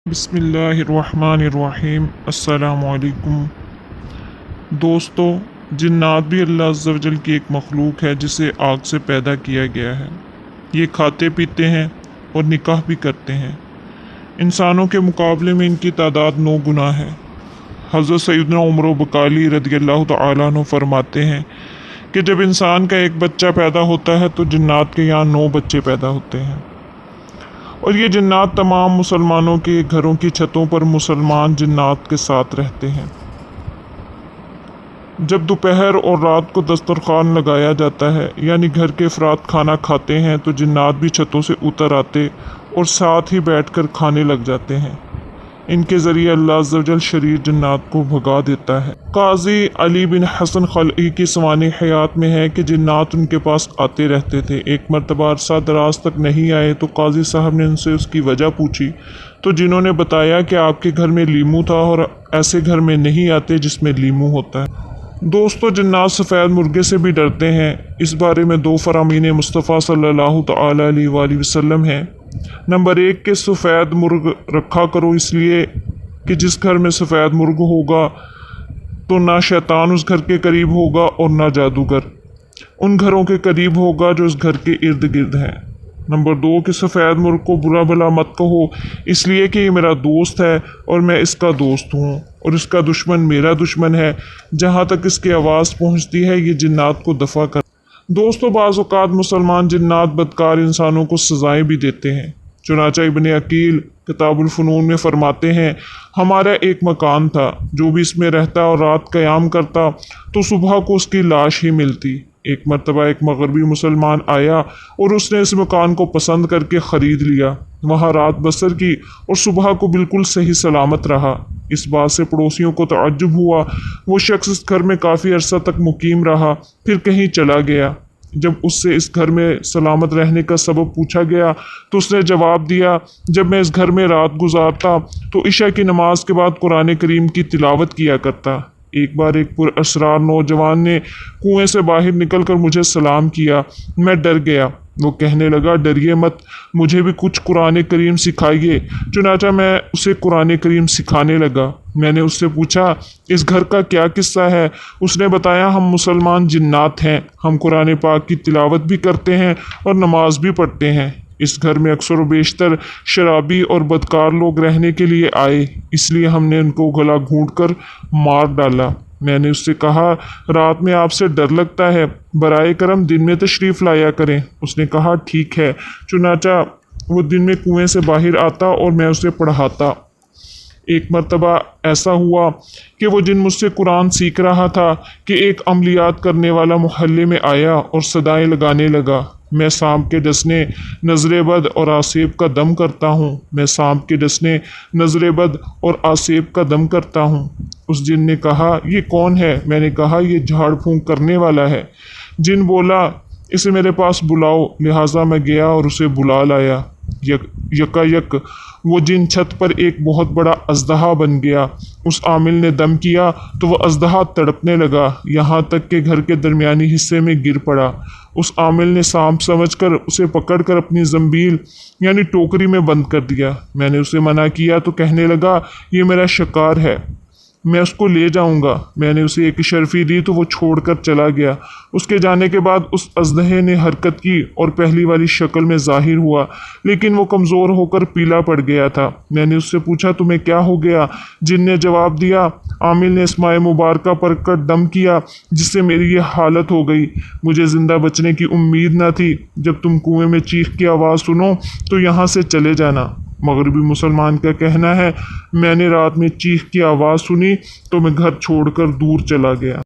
बिस्मिल्लाहिर्रहमानिर्रहीम। अस्सलामुअलैकुम। दोस्तों, जिन्नात भी अल्लाह अज़्ज़ा वजल की एक मखलूक है जिसे आग से पैदा किया गया है। ये खाते पीते हैं और निकाह भी करते हैं। इंसानों के मुकाबले में इनकी तादाद 9 गुना है। हज़रत सैयदना उमर बकाली रज़ियल्लाहु तआला अन्हु फरमाते हैं कि जब इंसान का एक बच्चा पैदा होता है तो जिन्नात के यहाँ 9 बच्चे पैदा होते हैं। और ये जिन्नात तमाम मुसलमानों के घरों की छतों पर मुसलमान जिन्नात के साथ रहते हैं। जब दोपहर और रात को दस्तरखान लगाया जाता है यानी घर के अफराद खाना खाते हैं तो जिन्नात भी छतों से उतर आते और साथ ही बैठकर खाने लग जाते हैं। इनके ज़रिए अल्लाह अज़्ज़ा वजल शरीर जिन्नात को भगा देता है। काजी अली बिन हसन खलई की सवानी हयात में है कि जिन्नात उनके पास आते रहते थे। एक मरतबा अरसा दराज तक नहीं आए तो काजी साहब ने उनसे उसकी वजह पूछी तो जिन्होंने बताया कि आपके घर में लीमू था और ऐसे घर में नहीं आते जिसमें लीमू होता है। दोस्तों, जिन्नात सफ़ेद मुर्गे से भी डरते हैं। इस बारे में 2 फरामीन मुस्तफ़ा सल्लल्लाहु तआला अलैहि वसल्लम हैं। नंबर 1 के सफ़ेद मुर्ग रखा करो, इसलिए कि जिस घर में सफ़ेद मुर्ग होगा तो ना शैतान उस घर के करीब होगा और ना जादूगर उन घरों के करीब होगा जो उस घर के इर्द गिर्द हैं। नंबर 2 कि सफ़ेद मुर्ग को बुरा भला मत कहो, इसलिए कि ये मेरा दोस्त है और मैं इसका दोस्त हूँ और इसका दुश्मन मेरा दुश्मन है। जहाँ तक इसकी आवाज़ पहुँचती है ये जिन्नात को दफ़ा कर। दोस्तों, बाज़ औक़ात मुसलमान जिन्नात बदकार इंसानों को सज़ाएँ भी देते हैं। चुनांचे इब्ने अकील किताबुल फ़ुनून में फरमाते हैं, हमारा एक मकान था, जो भी इसमें रहता और रात क़याम करता तो सुबह को उसकी लाश ही मिलती। एक मरतबा एक मगरबी मुसलमान आया और उसने इस मकान को पसंद करके ख़रीद लिया, वहाँ रात बसर की और सुबह को बिल्कुल सही सलामत रहा। इस बात से पड़ोसियों को तअज्जुब हुआ। वो शख्स इस घर में काफ़ी अरसा तक मुकीम रहा, फिर कहीं चला गया। जब उससे इस घर में सलामत रहने का सबब पूछा गया तो उसने जवाब दिया, जब मैं इस घर में रात गुजारता तो इशा की नमाज के बाद कुरान करीम की तिलावत किया करता। एक बार एक पुरअसरार नौजवान ने कुएं से बाहर निकलकर मुझे सलाम किया। मैं डर गया। वो कहने लगा, डरिए मत, मुझे भी कुछ कुरान करीम सिखाइए। चुनांचा मैं उसे कुरान करीम सिखाने लगा। मैंने उससे पूछा, इस घर का क्या किस्सा है? उसने बताया, हम मुसलमान जिन्नात हैं, हम कुरान पाक की तिलावत भी करते हैं और नमाज भी पढ़ते हैं। इस घर में अक्सर व बेशतर शराबी और बदकार लोग रहने के लिए आए, इसलिए हमने उनको गला घूंटकर मार डाला। मैंने उससे कहा, रात में आपसे डर लगता है, बराए करम दिन में तशरीफ़ लाया करें। उसने कहा, ठीक है। चुनांचा वो दिन में कुएं से बाहर आता और मैं उसे पढ़ाता। एक मरतबा ऐसा हुआ कि वो जिन मुझसे कुरान सीख रहा था कि एक अमलियात करने वाला मोहल्ले में आया और सदाएं लगाने लगा, मैं सांप के डसने, नज़र बद और आसेब का दम करता हूँ। मैं सांप के डसने, नज़र बद और आसेब का दम करता हूँ। उस जिन ने कहा, ये कौन है? मैंने कहा, ये झाड़ फूंक करने वाला है। जिन बोला, इसे मेरे पास बुलाओ। लिहाजा मैं गया और उसे बुला लाया। यकायक वो जिन छत पर एक बहुत बड़ा अजदहा बन गया। उस आमिल ने दम किया तो वह अजदहा तड़पने लगा, यहाँ तक कि घर के दरमियानी हिस्से में गिर पड़ा। उस आमिल ने सांप समझकर उसे पकड़कर अपनी जंबील यानी टोकरी में बंद कर दिया। मैंने उसे मना किया तो कहने लगा, ये मेरा शिकार है, मैं उसको ले जाऊंगा। मैंने उसे एक शर्फी दी तो वो छोड़कर चला गया। उसके जाने के बाद उस अजदहे ने हरकत की और पहली वाली शक्ल में जाहिर हुआ, लेकिन वो कमज़ोर होकर पीला पड़ गया था। मैंने उससे पूछा, तुम्हें क्या हो गया? जिन ने जवाब दिया, आमिल ने इस्माए मुबारका पर कर दम किया जिससे मेरी ये हालत हो गई। मुझे ज़िंदा बचने की उम्मीद न थी। जब तुम कुएं में चीख की आवाज़ सुनो तो यहाँ से चले जाना। मगरबी मुसलमान का कहना है, मैंने रात में चीख की आवाज़ सुनी तो मैं घर छोड़कर दूर चला गया।